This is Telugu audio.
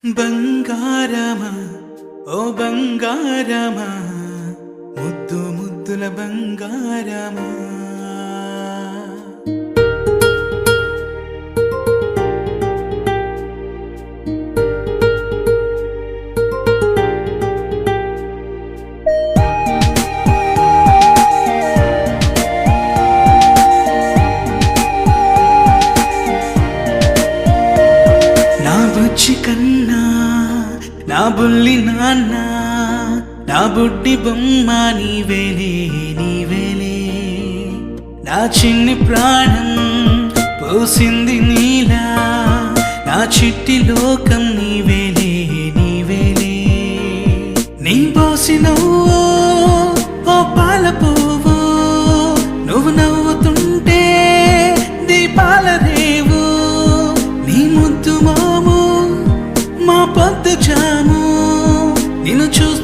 బంగారమా ఓ బంగారమా ముద్దు ముద్దుల బంగారమా నా బుజ్జి కన్నా నా బుల్లి నాన్న నా బుడ్డి బొమ్మ నీవేలే నీవేలే నా చిన్ని ప్రాణం పోసింది నీలా నా చిట్టి లోకం నీవేలే నీవేలే నీ పోసినవో ఓ పాల పువ్వు నువ్వు నవ్వుతుంటే దీపాల రేవు నీ ముద్దు మాము మా పొద్దు జాము నిన్ను చూస్తూ